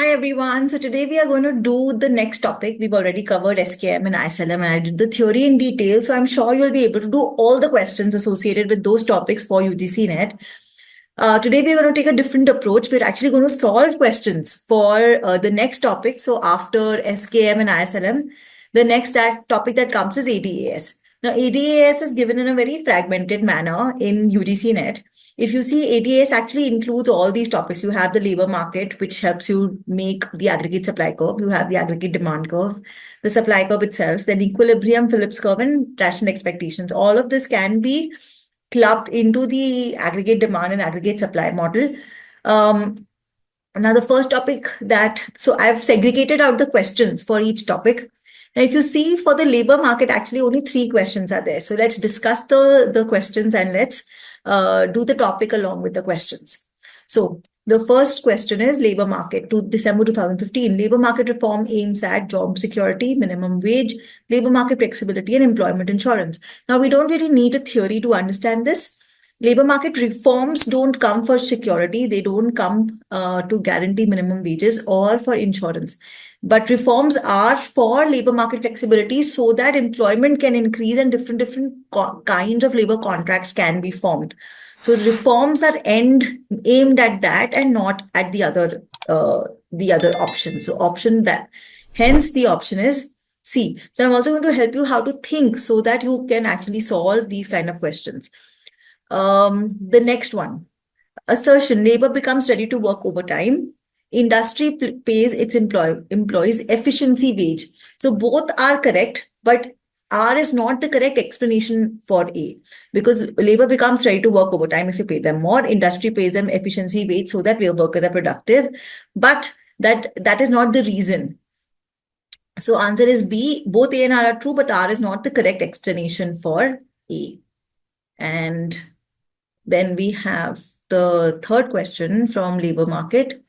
Hi everyone. So today we are going to do the next topic. We've already covered SKM and ISLM and I did the theory in detail. So I'm sure you'll be able to do all the questions associated with those topics for UGC NET. Today we're going to take a different approach. We're actually going to solve questions for the next topic. So after SKM and ISLM, the next topic that comes is ADAS. Now ADAS is given in a very fragmented manner in UGC NET. If you see, ADAS actually includes all these topics. You have the labor market, which helps you make the aggregate supply curve. You have the aggregate demand curve, the supply curve itself, then equilibrium, Phillips curve, and rational expectations. All of this can be clubbed into the aggregate demand and aggregate supply model. Now, the first topic so I've segregated out the questions for each topic. Now, if you see for the labor market, actually only 3 questions are there. So let's discuss the questions and let's do the topic along with the questions. So the first question is labor market to December 2015. Labor market reform aims at job security, minimum wage, labor market flexibility, and employment insurance. Now, we don't really need a theory to understand this. Labor market reforms don't come for security. They don't come to guarantee minimum wages or for insurance. But reforms are for labor market flexibility so that employment can increase and different kinds of labor contracts can be formed. So reforms are aimed at that and not at the other option. So hence the option is C. So I'm also going to help you how to think so that you can actually solve these kind of questions. The next one, assertion, labor becomes ready to work overtime. Industry pays its employees efficiency wage. So both are correct, but R is not the correct explanation for A, because labor becomes ready to work overtime if you pay them more. Industry pays them efficiency wage so that workers are productive, but that is not the reason. So answer is B. Both A and R are true, but R is not the correct explanation for A. And then we have the third question from labor market,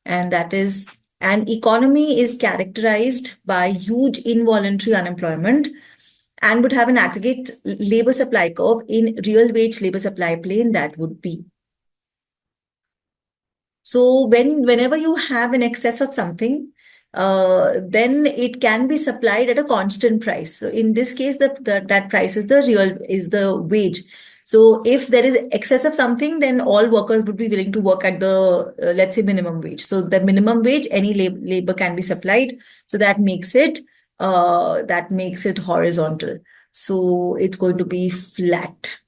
and that is, an economy is characterized by huge involuntary unemployment and would have an aggregate labor supply curve in real wage labor supply plane, that would be. So whenever you have an excess of something, then it can be supplied at a constant price. So in this case, that price is the wage. So if there is excess of something, then all workers would be willing to work at the, let's say, minimum wage. So the minimum wage, any labor can be supplied. So that makes it horizontal. So it's going to be flat.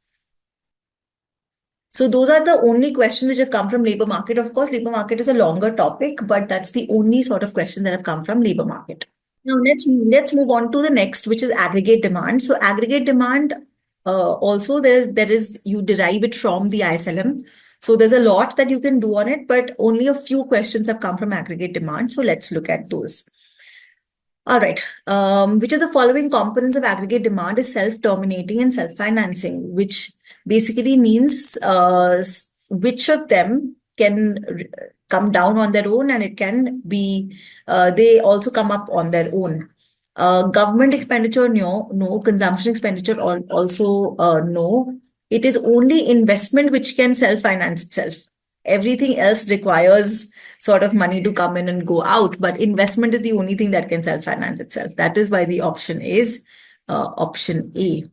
So those are the only questions which have come from labor market. Of course, labor market is a longer topic, but that's the only sort of question that have come from labor market. Now let's move on to the next, which is aggregate demand. So aggregate demand, also you derive it from the ISLM. So there's a lot that you can do on it, but only a few questions have come from aggregate demand. So let's look at those. All right. Which of the following components of aggregate demand is self-terminating and self-financing, which basically means which of them can come down on their own, and it can be, they also come up on their own. Government expenditure, no. Consumption expenditure, also no. It is only investment which can self-finance itself. Everything else requires sort of money to come in and go out, but investment is the only thing that can self-finance itself. That is why the option is option A.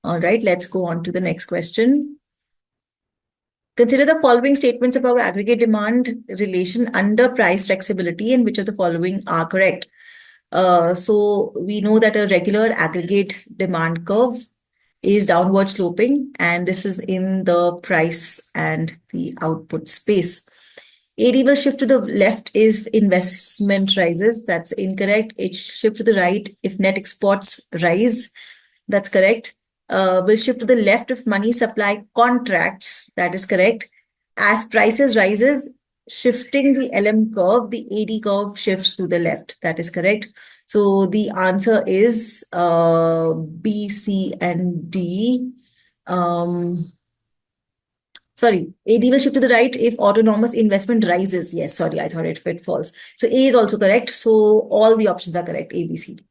All right, let's go on to the next question. Consider the following statements about aggregate demand relation under price flexibility, and which of the following are correct. So we know that a regular aggregate demand curve is downward sloping, and this is in the price and the output space. AD will shift to the left if investment rises. That's incorrect. It shift to the right if net exports rise. That's correct. Will shift to the left if money supply contracts. That is correct. As prices rises, shifting the LM curve, the AD curve shifts to the left. That is correct. So the answer is B, C, and D. Sorry, AD will shift to the right if autonomous investment rises. Yes, sorry, I thought it falls. So A is also correct. So all the options are correct, A, B, C, D.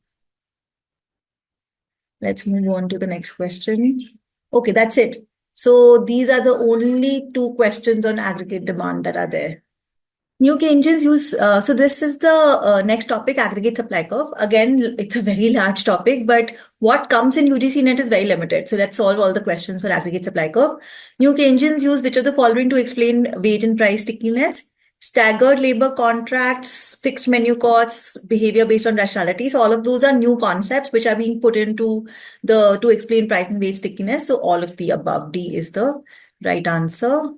Let's move on to the next question. Okay, that's it. So these are the only 2 questions on aggregate demand that are there. New Keynesians use, so this is the next topic, aggregate supply curve. Again, it's a very large topic, but what comes in UGC net is very limited. So let's solve all the questions for aggregate supply curve. New Keynesians use which of the following to explain wage and price stickiness? Staggered labor contracts, fixed menu costs, behavior based on rationality. So all of those are new concepts which are being put into to explain price and wage stickiness. So all of the above, D is the right answer.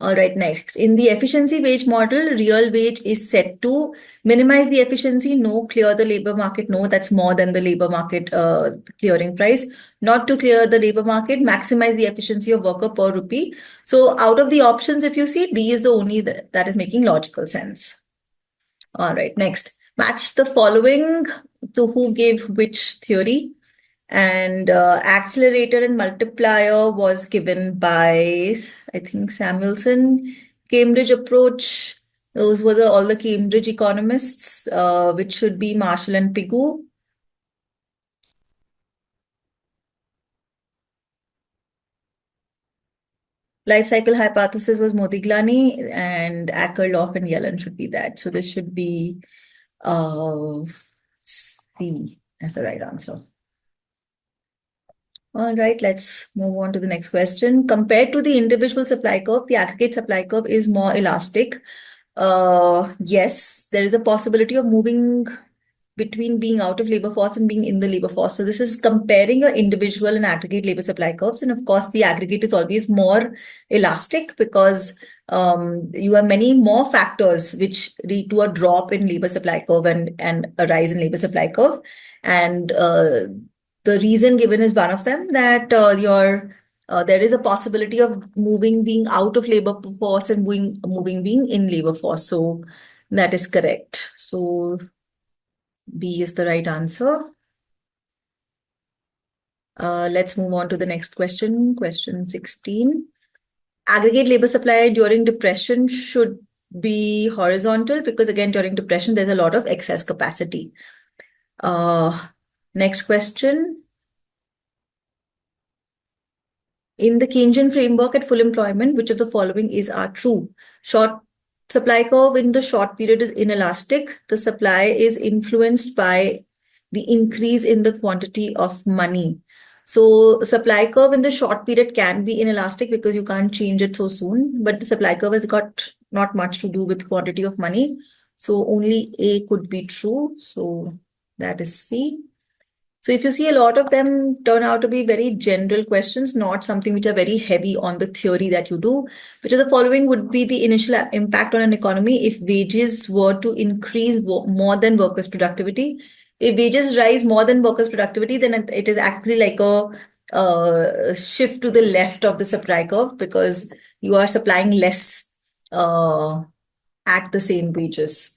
All right, next. In the efficiency wage model, real wage is set to minimize the efficiency, no, clear the labor market, no, that's more than the labor market clearing price, not to clear the labor market, maximize the efficiency of worker per rupee. So out of the options, if you see, D is the only that is making logical sense. All right, next. Match the following to who gave which theory. And accelerator and multiplier was given by, I think, Samuelson. Cambridge approach, those were all the Cambridge economists, which should be Marshall and Pigou. Life cycle hypothesis was Modigliani, and Akerlof and Yellen should be that. So this should be C as the right answer. All right, let's move on to the next question. Compared to the individual supply curve, the aggregate supply curve is more elastic. Yes, there is a possibility of moving between being out of labor force and being in the labor force. So this is comparing your individual and aggregate labor supply curves. And of course, the aggregate is always more elastic because you have many more factors which lead to a drop in labor supply curve and a rise in labor supply curve. And the reason given is one of them, that there is a possibility of being out of labor force and being in labor force. So that is correct. So B is the right answer. Let's move on to the next question, question 16. Aggregate labor supply during depression should be horizontal because, again, during depression, there's a lot of excess capacity. Next question. In the Keynesian framework at full employment, which of the following are true? Short supply curve in the short period is inelastic. The supply is influenced by the increase in the quantity of money. So supply curve in the short period can be inelastic because you can't change it so soon, but the supply curve has got not much to do with quantity of money. So only A could be true. So that is C. So if you see, a lot of them turn out to be very general questions, not something which are very heavy on the theory that you do. Which of the following would be the initial impact on an economy if wages were to increase more than workers' productivity? If wages rise more than workers' productivity, then it is actually like a shift to the left of the supply curve because you are supplying less at the same wages.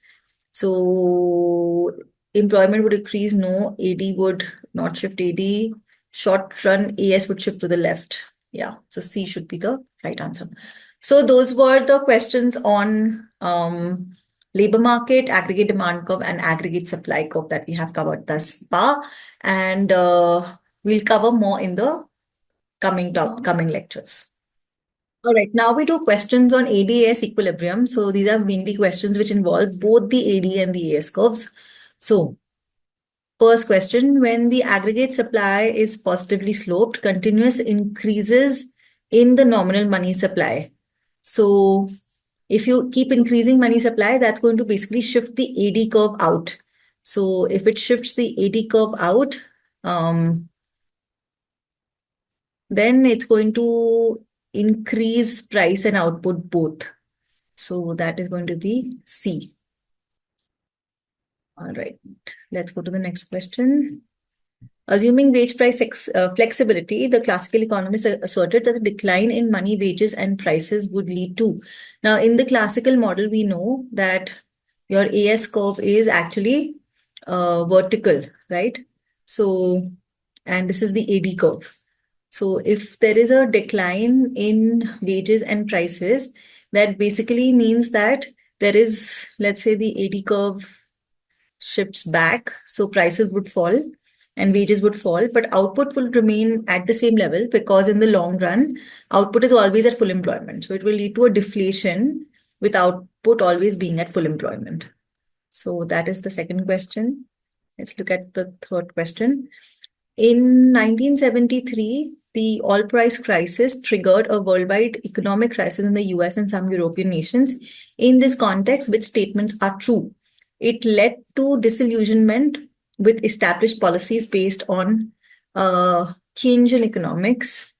So employment would increase, no. AD would not shift AD. Short run, AS would shift to the left. Yeah, so C should be the right answer. So those were the questions on labor market, aggregate demand curve, and aggregate supply curve that we have covered thus far. And we'll cover more in the coming lectures. All right, now we do questions on AD-AS equilibrium. So these are mainly questions which involve both the AD and the AS curves. So first question, when the aggregate supply is positively sloped, continuous increases in the nominal money supply. So if you keep increasing money supply, that's going to basically shift the AD curve out. So if it shifts the AD curve out, then it's going to increase price and output both. So that is going to be C. All right, let's go to the next question. Assuming wage price flexibility, the classical economists asserted that the decline in money, wages, and prices would lead to. Now, in the classical model, we know that your AS curve is actually vertical, right? So, and this is the AD curve. So if there is a decline in wages and prices, that basically means that there is, let's say, the AD curve shifts back, so prices would fall. and wages would fall, but output will remain at the same level because in the long run, output is always at full employment. So it will lead to a deflation with output always being at full employment. So that is the second question. Let's look at the third question. In 1973, the oil price crisis triggered a worldwide economic crisis in the US and some European nations. In this context, which statements are true? It led to disillusionment with established policies based on Keynesian economics.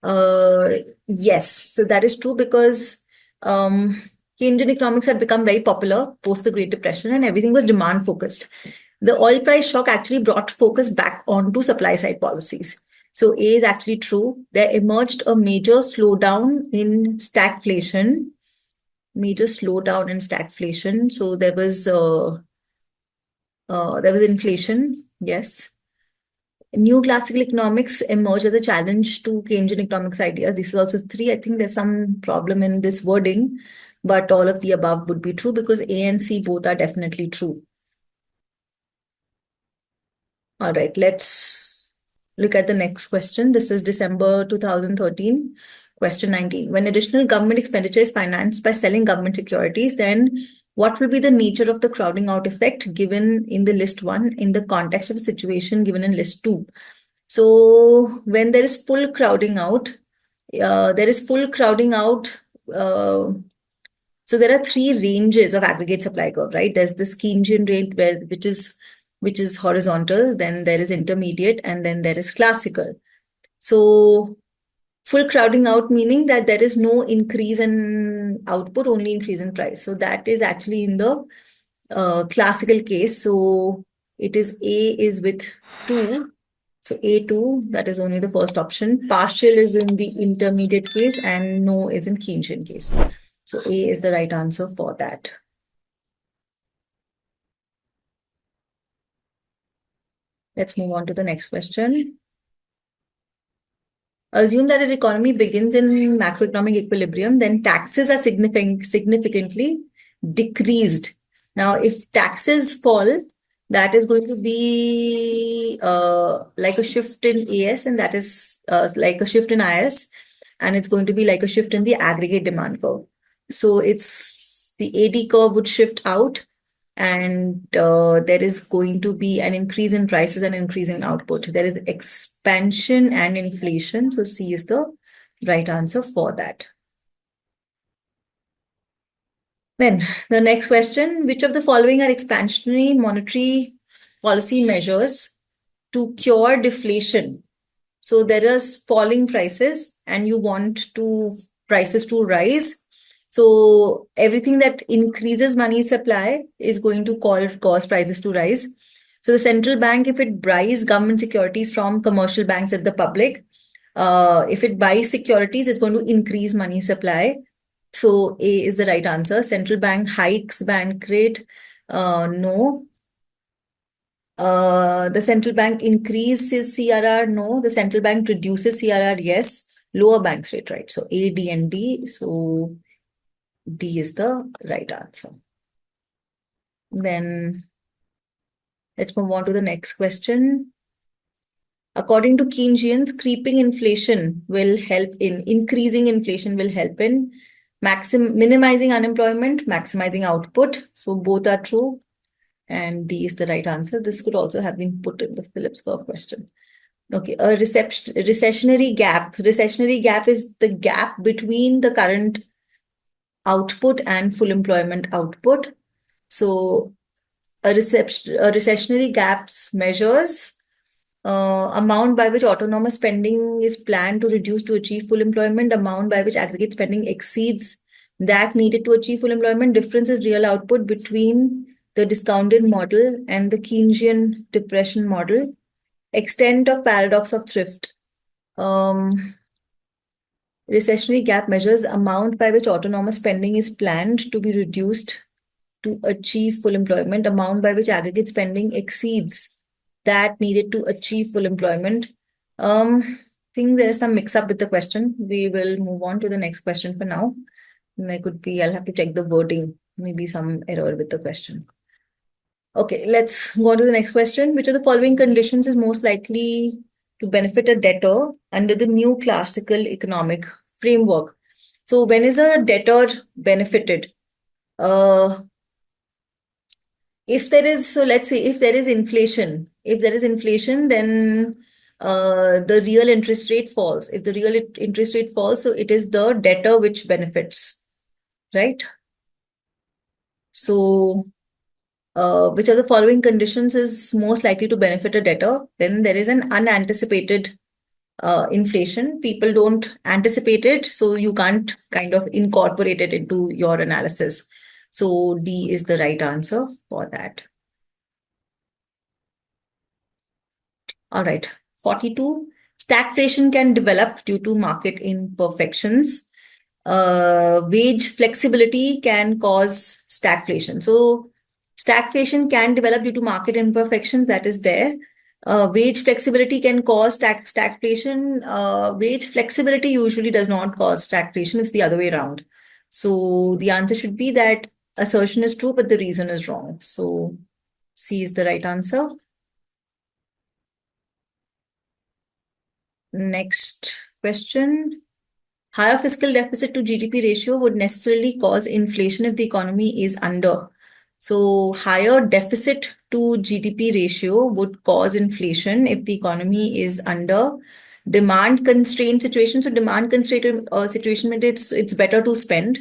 Yes, so that is true because Keynesian economics had become very popular post the Great Depression and everything was demand focused. The oil price shock actually brought focus back onto supply side policies. So A is actually true. There emerged a major slowdown in stagflation. So there was inflation. Yes. New classical economics emerged as a challenge to Keynesian economics ideas. This is also 3. I think there's some problem in this wording, but all of the above would be true because A and C both are definitely true. All right, let's look at the next question. This is December 2013, question 19. When additional government expenditure is financed by selling government securities, then what will be the nature of the crowding out effect given in the list 1 in the context of a situation given in list 2? So when there is full crowding out, so there are 3 ranges of aggregate supply curve, right? There's this Keynesian range which is horizontal, then there is intermediate, and then there is classical. So full crowding out meaning that there is no increase in output, only increase in price. So that is actually in the classical case. So it is A is with 2. So A2, that is only the first option. Partial is in the intermediate case and no is in Keynesian case. So A is the right answer for that. Let's move on to the next question. Assume that an economy begins in macroeconomic equilibrium, then taxes are significantly decreased. Now, if taxes fall, that is going to be like a shift in AS, and that is like a shift in IS, and it's going to be like a shift in the aggregate demand curve. So it's the AD curve would shift out, and there is going to be an increase in prices and increase in output. There is expansion and inflation. So C is the right answer for that. Then the next question, which of the following are expansionary monetary policy measures to cure deflation? So there is falling prices and you want prices to rise. So everything that increases money supply is going to cause prices to rise. So the central bank, if it buys government securities from commercial banks at the public, if it buys securities, it's going to increase money supply. So A is the right answer. Central bank hikes bank rate. No. The central bank increases CRR. No. The central bank reduces CRR. Yes. Lower banks rate, right? So A, D, and D. So D is the right answer. Then let's move on to the next question. According to Keynesians, increasing inflation will help in minimizing unemployment, maximizing output. So both are true. And D is the right answer. This could also have been put in the Phillips curve question. Okay, a recessionary gap. Recessionary gap is the gap between the current output and full employment output. So a recessionary gaps measures amount by which autonomous spending is planned to reduce to achieve full employment, amount by which aggregate spending exceeds that needed to achieve full employment. Difference is real output between the discounted model and the Keynesian depression model. Extent of paradox of thrift. Recessionary gap measures amount by which autonomous spending is planned to be reduced to achieve full employment, amount by which aggregate spending exceeds that needed to achieve full employment. I think there's some mix up with the question. We will move on to the next question for now. I'll have to check the wording, maybe some error with the question. Okay, let's go on to the next question. Which of the following conditions is most likely to benefit a debtor under the new classical economic framework? So, when is a debtor benefited? Uh, if there is, so let's say if there is inflation, then the real interest rate falls. If the real interest rate falls, so it is the debtor which benefits, right? So, which of the following conditions is most likely to benefit a debtor? Then there is an unanticipated inflation. People don't anticipate it, so you can't kind of incorporate it into your analysis. So D is the right answer for that. All right. 42. Stagflation can develop due to market imperfections. Wage flexibility can cause stagflation. So, stagflation can develop due to market imperfections, that is there. Wage flexibility can cause stagflation. Wage flexibility usually does not cause stagflation, it's the other way around. So, the answer should be that assertion is true, but the reason is wrong. So, C is the right answer. Next question. Higher fiscal deficit to GDP ratio would necessarily cause inflation if the economy is under. So, higher deficit to GDP ratio would cause inflation if the economy is under demand constraint situation. So, demand constraint situation means it's better to spend.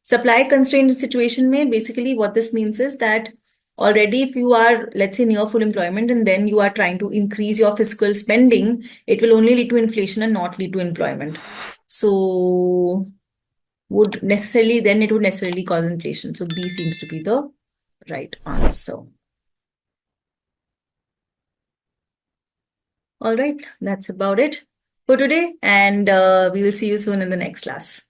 Supply constraint situation may basically what this means is that already if you are, let's say, near full employment and then you are trying to increase your fiscal spending, it will only lead to inflation and not lead to employment. So it would necessarily cause inflation. So B seems to be the right answer. All right, that's about it for today, and we will see you soon in the next class.